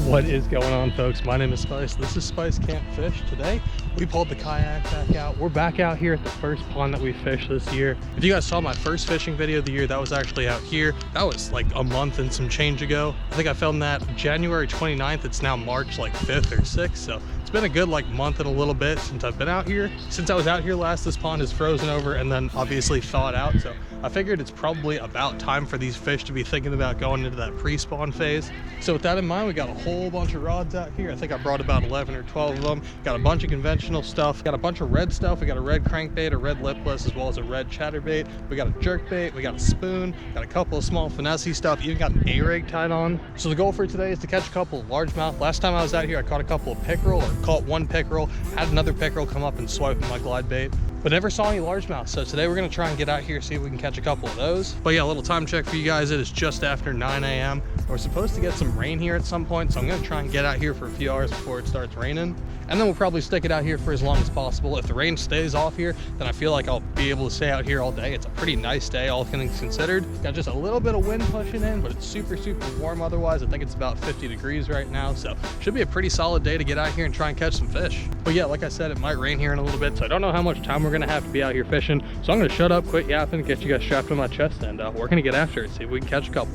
What is going on, folks? My name is Spice. This is Spice Can't Fish. Today we pulled the kayak back out. We're back out here at the first pond that we fished this year. If you guys saw my first fishing video of the year, that was actually out here. That was like a month and some change ago. I think I filmed that January 29th. It's now March like 5th or 6th, so it's been a good like month and a little bit since I've been out here. Since I was out here last, this pond is frozen over and then obviously thawed out, so I figured it's probably about time for these fish to be thinking about going into that pre-spawn phase. So with that in mind, we got a whole bunch of rods out here. I think I brought about 11 or 12 of them. Got a bunch of conventional stuff. Got a bunch of red stuff. We got a red crankbait, a red lipless, as well as a red chatterbait. We got a jerkbait. We got a spoon. Got a couple of small finesse stuff. Even got an A-rig tied on. So the goal for today is to catch a couple of largemouth. Last time I was out here, I caught a couple of pickerel, or caught one pickerel. Had another pickerel come up and swipe with my glide bait, but never saw any largemouth. So today we're gonna try and get out here, see if we can catch a couple of those. But yeah, a little time check for you guys. It is just after 9 a.m. We're supposed to get some rain here at some point, so I'm gonna try and get out here for a few hours before it starts raining. And then we'll probably stick it out here for as long as possible. If the rain stays off here, then I feel like I'll be able to stay out here all day. It's a pretty nice day, all things considered. Got just a little bit of wind pushing in, but it's super, super warm otherwise. I think it's about 50 degrees right now, so should be a pretty solid day to get out here and try and catch some fish. But yeah, like I said, it might rain here in a little bit, so I don't know how much time we're gonna have to be out here fishing. So I'm gonna shut up, quit yapping, get you guys strapped to my chest, and we're gonna get after it, see if we can catch a couple.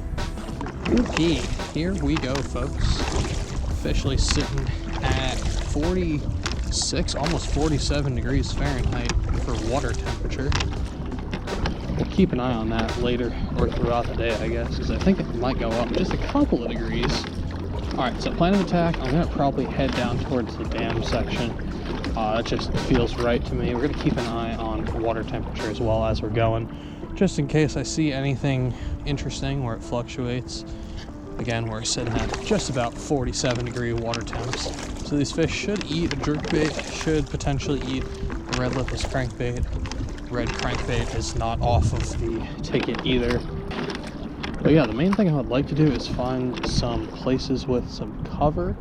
Okay, here we go, folks. Officially sitting at 46, almost 47 degrees Fahrenheit for water temperature. We'll keep an eye on that later or throughout the day, I guess, because I think it might go up just a couple of degrees. All right, so plan of attack, I'm gonna probably head down towards the dam section. It just feels right to me. We're gonna keep an eye on water temperature as well as we're going, just in case I see anything interesting where it fluctuates. Again, we're sitting at just about 47 degree water temps. So these fish should eat a jerkbait, should potentially eat a red lipless crankbait. Red crankbait is not off of the ticket either. But yeah, the main thing I would like to do is find some places with some cover,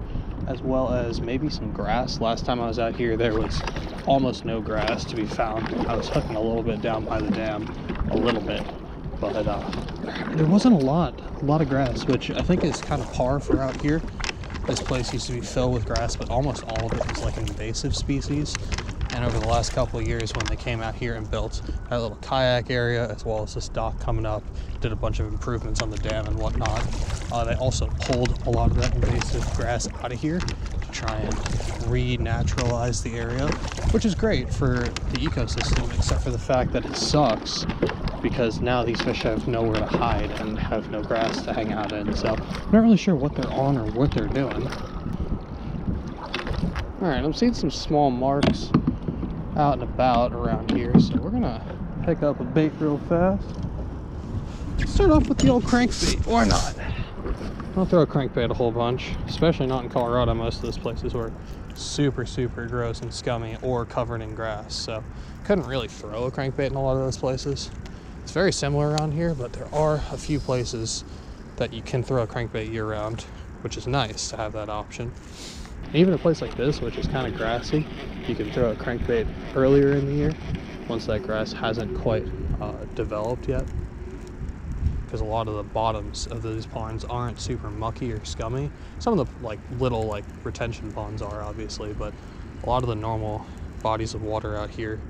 as well as maybe some grass. Last time I was out here, there was almost no grass to be found. I was hooking a little bit down by the dam, a little bit, but there wasn't a lot of grass, which I think is kind of par for out here. This place used to be filled with grass, but almost all of it was like an invasive species. And over the last couple of years, when they came out here and built that little kayak area, as well as this dock coming up, did a bunch of improvements on the dam and whatnot, they also pulled a lot of that invasive grass out of here to try and renaturalize the area, which is great for the ecosystem, except for the fact that it sucks because now these fish have nowhere to hide and have no grass to hang out in. So I'm not really sure what they're on or what they're doing. All right, I'm seeing some small marks out and about around here, so we're gonna pick up a bait real fast. Start off with the old crankbait. Why not? Don't throw a crankbait a whole bunch, especially not in Colorado. Most of those places were super, super gross and scummy or covered in grass, so couldn't really throw a crankbait in a lot of those places. It's very similar around here, but there are a few places that you can throw a crankbait year-round, which is nice to have that option. Even a place like this, which is kind of grassy, you can throw a crankbait earlier in the year once that grass hasn't quite developed yet, because a lot of the bottoms of these ponds aren't super mucky or scummy. Some of the like little like retention ponds are, obviously, but a lot of the normal bodies of water out here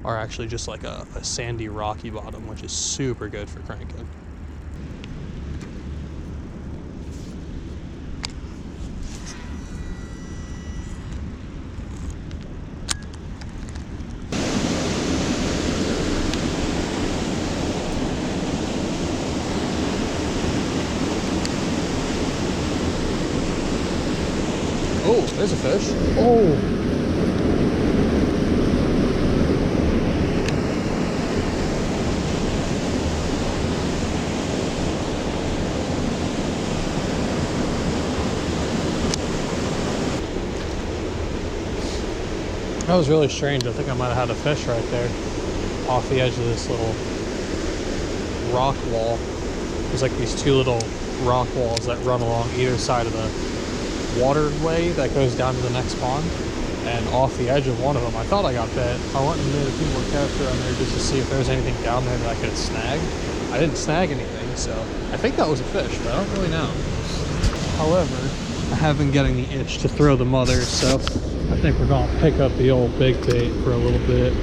are actually just like a sandy, rocky bottom, which is super good for cranking. Oh, there's a fish. Oh! That was really strange. I think I might have had a fish right there off the edge of this little rock wall. There's like these two little rock walls that run along either side of the waterway that goes down to the next pond, and off the edge of one of them I thought I got bit. I went and did a few more casts around there just to see if there was anything down there that I could snag. I didn't snag anything, so I think that was a fish, but I don't really know. However, I have been getting the itch to throw the mother, so I think we're gonna pick up the old big bait for a little bit.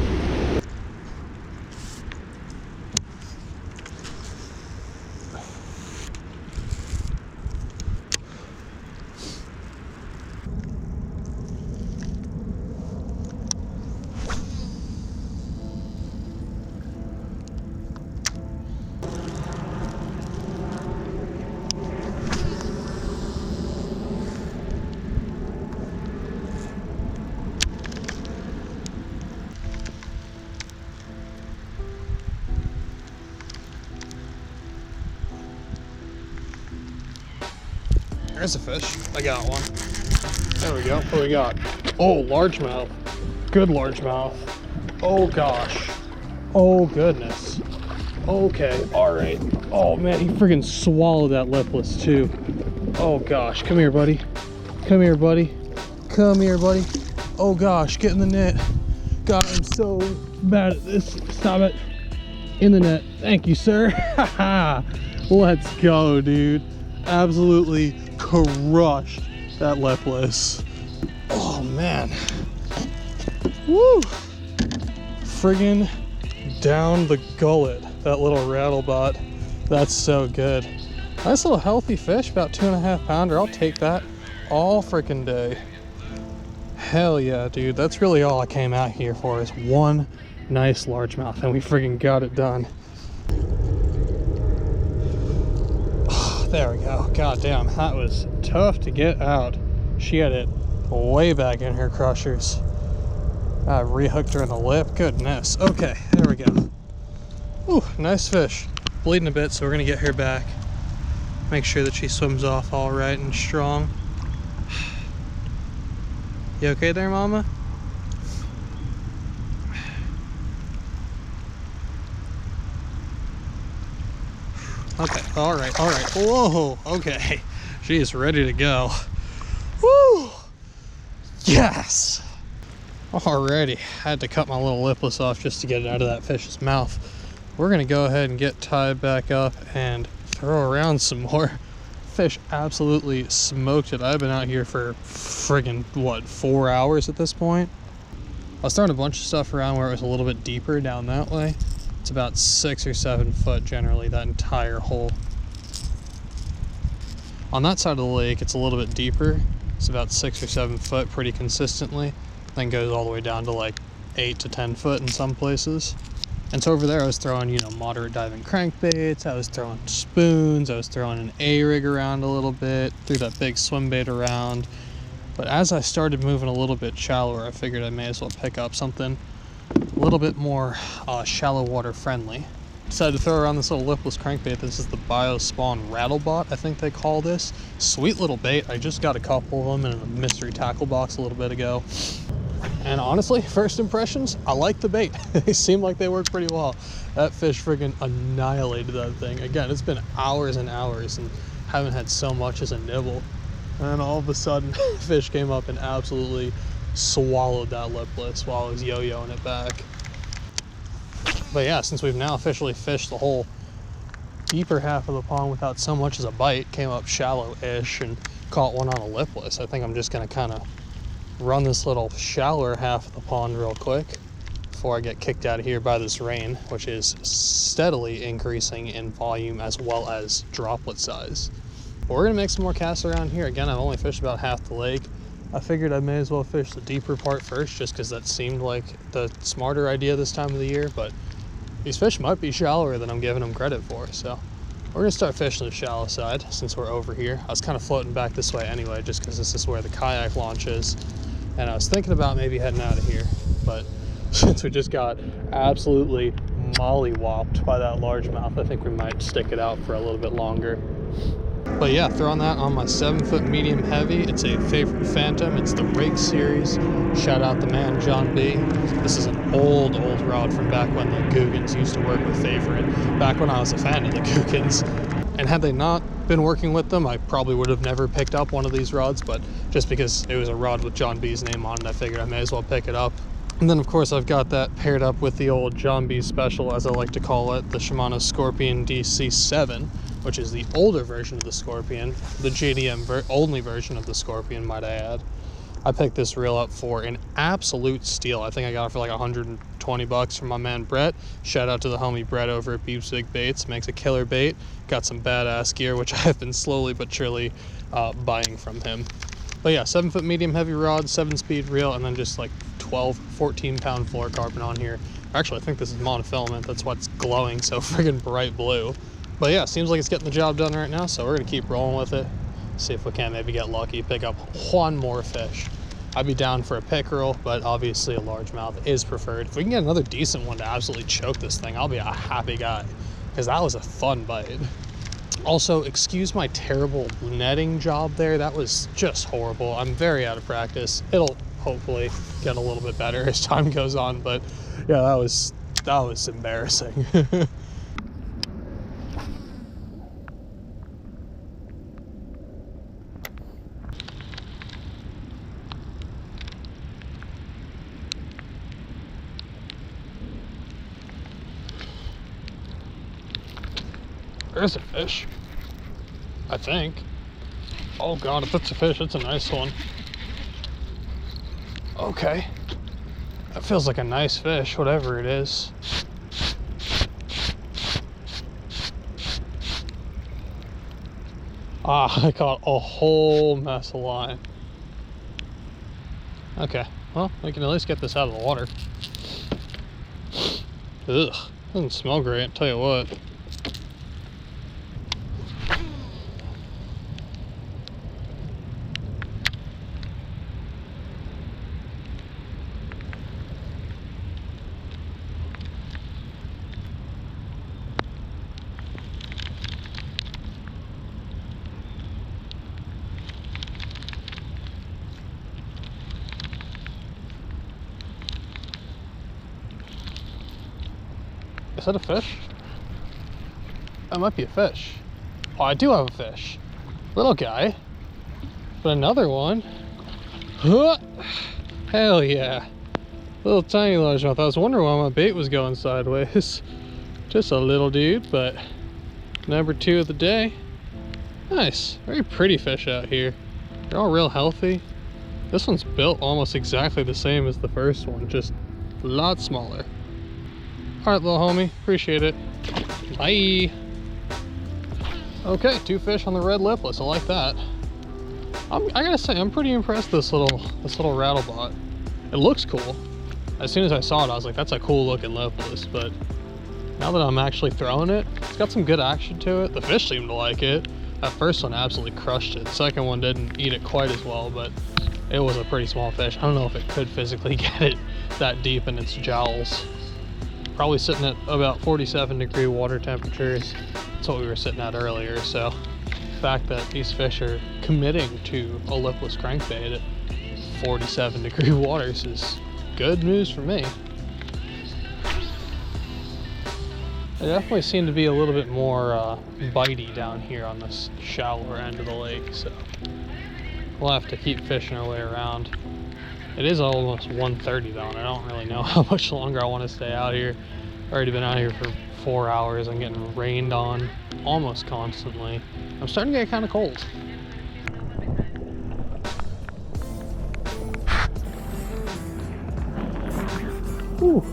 There's a fish. I got one. There we go. What do we got? Oh, largemouth. Good largemouth. Oh gosh. Oh goodness. Okay. All right. Oh man, he freaking swallowed that lipless too. Oh gosh. Come here, buddy. Come here, buddy. Come here, buddy. Oh gosh. Get in the net. God, I'm so bad at this. Stop it. In the net. Thank you, sir. Let's go, dude. Absolutely crushed that lipless. Oh man. Woo! Friggin' down the gullet, that little rattle bot. That's so good. Nice little healthy fish, about 2.5 pounder. I'll take that all freaking day. Hell yeah, dude. That's really all I came out here for, is one nice largemouth, and we friggin' got it done. There we go. God damn, that was tough to get out. She had it way back in her crushers. I rehooked her in the lip. Goodness. Okay, there we go. Ooh, nice fish. Bleeding a bit, so we're gonna get her back. Make sure that she swims off all right and strong. You okay there, mama? Okay, all right. Whoa, okay. She is ready to go. Woo! Yes! Alrighty, I had to cut my little lipless off just to get it out of that fish's mouth. We're gonna go ahead and get tied back up and throw around some more. Fish absolutely smoked it. I've been out here for friggin' what, 4 hours at this point? I was throwing a bunch of stuff around where it was a little bit deeper down that way. It's about 6 or 7 foot generally, that entire hole. On that side of the lake, it's a little bit deeper. It's about 6 or 7 foot pretty consistently. Then goes all the way down to like 8 to 10 foot in some places. And so over there I was throwing, you know, moderate diving crankbaits, I was throwing spoons, I was throwing an A-rig around a little bit, threw that big swim bait around. But as I started moving a little bit shallower, I figured I may as well pick up something a little bit more shallow water friendly. Decided to throw around this little lipless crankbait. This is the BioSpawn Rattlebot, I think they call this. Sweet little bait. I just got a couple of them in a mystery tackle box a little bit ago. And honestly, first impressions, I like the bait. They seem like they work pretty well. That fish friggin' annihilated that thing. Again, it's been hours and hours and haven't had so much as a nibble. And all of a sudden, fish came up and absolutely swallowed that lipless while I was yo-yoing it back. But yeah, since we've now officially fished the whole deeper half of the pond without so much as a bite, came up shallow-ish and caught one on a lipless, I think I'm just gonna kind of run this little shallower half of the pond real quick before I get kicked out of here by this rain, which is steadily increasing in volume as well as droplet size. But we're gonna make some more casts around here. Again, I've only fished about half the lake. I figured I may as well fish the deeper part first just because that seemed like the smarter idea this time of the year, but these fish might be shallower than I'm giving them credit for, so we're gonna start fishing the shallow side since we're over here. I was kind of floating back this way anyway just because this is where the kayak launch is, and I was thinking about maybe heading out of here, but since we just got absolutely mollywopped by that largemouth, I think we might stick it out for a little bit longer. But yeah, throwing that on my 7-foot medium heavy. It's a favorite Phantom. It's the Rake series. Shout out the man, John B. This is an old rod from back when the Googans used to work with Favorite. Back when I was a fan of the Googans. And had they not been working with them, I probably would have never picked up one of these rods, but just because it was a rod with John B's name on it, I figured I may as well pick it up. And then of course I've got that paired up with the old John B special, as I like to call it, the Shimano Scorpion DC7. which is the older version of the Scorpion, the JDM only version of the Scorpion, might I add. I picked this reel up for an absolute steal. I think I got it for like 120 bucks from my man Brett. Shout out to the homie Brett over at Beefstick Baits. Makes a killer bait. Got some badass gear, which I have been slowly but surely buying from him. But yeah, 7-foot medium heavy rod, 7-speed reel, and then just like 12, 14-pound fluorocarbon on here. Actually, I think this is monofilament. That's why it's glowing so friggin' bright blue. But yeah, seems like it's getting the job done right now, so we're gonna keep rolling with it. See if we can maybe get lucky, pick up one more fish. I'd be down for a pickerel, but obviously a largemouth is preferred. If we can get another decent one to absolutely choke this thing, I'll be a happy guy, because that was a fun bite. Also, excuse my terrible netting job there. That was just horrible. I'm very out of practice. It'll hopefully get a little bit better as time goes on, but yeah, that was embarrassing. There's a fish, I think. Oh God, if it's a fish, it's a nice one. Okay, that feels like a nice fish, whatever it is. Ah, I caught a whole mess of line. Okay, well, we can at least get this out of the water. Ugh, doesn't smell great, I'll tell you what. Is that a fish? That might be a fish. Oh, I do have a fish. Little guy. But another one. Huh. Hell yeah. Little tiny largemouth. I was wondering why my bait was going sideways. Just a little dude, but number 2 of the day. Nice. Very pretty fish out here. They're all real healthy. This one's built almost exactly the same as the first one, just a lot smaller. All right, little homie, appreciate it. Bye. Okay, 2 fish on the red lipless. I like that. I gotta say, I'm pretty impressed with this little rattlebot. It looks cool. As soon as I saw it, I was like, that's a cool looking lipless. But now that I'm actually throwing it, it's got some good action to it. The fish seem to like it. That first one absolutely crushed it. The second one didn't eat it quite as well, but it was a pretty small fish. I don't know if it could physically get it that deep in its jowls. Probably sitting at about 47-degree water temperatures. That's what we were sitting at earlier. So the fact that these fish are committing to a lipless crankbait at 47-degree waters is good news for me. They definitely seem to be a little bit more bitey down here on this shallower end of the lake, so we'll have to keep fishing our way around. It is almost 1:30 though, and I don't really know how much longer I want to stay out here. I've already been out here for 4 hours. I'm getting rained on almost constantly. I'm starting to get kind of cold. Whew.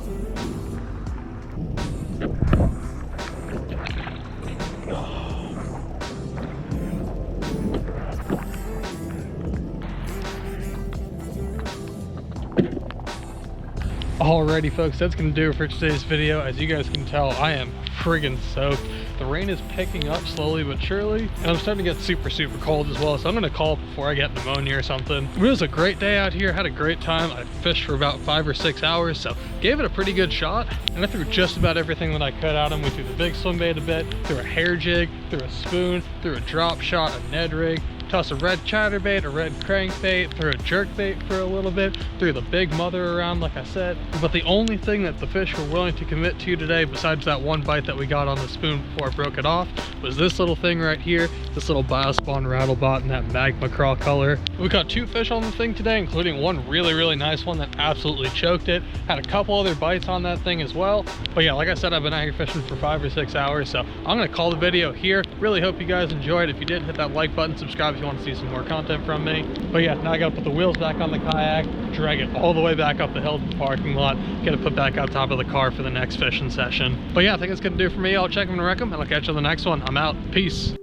Alrighty folks, that's gonna do it for today's video. As you guys can tell, I am friggin' soaked. The rain is picking up slowly but surely, and I'm starting to get super cold as well, so I'm gonna call before I get pneumonia or something. It was a great day out here, had a great time. I fished for about 5 or 6 hours, so gave it a pretty good shot, and I threw just about everything that I could at him. We threw the big swim bait a bit, threw a hair jig, threw a spoon, threw a drop shot, a Ned rig, toss a red chatterbait, a red crankbait, threw a jerkbait for a little bit, threw the big mother around like I said. But the only thing that the fish were willing to commit to today, besides that one bite that we got on the spoon before I broke it off, was this little thing right here, this little biospawn rattlebot in that magma craw color. We caught 2 fish on the thing today, including one really nice one that absolutely choked it. Had a couple other bites on that thing as well. But yeah, like I said, I've been out here fishing for 5 or 6 hours, so I'm gonna call the video here. Really hope you guys enjoyed. If you did, hit that like button, subscribe if you want to see some more content from me. But yeah, now I gotta put the wheels back on the kayak, drag it all the way back up the hill to the parking lot, get it put back on top of the car for the next fishing session. But yeah, I think it's gonna do it for me. I'll check them and wreck them, and I'll catch you on the next one. I'm out. Peace.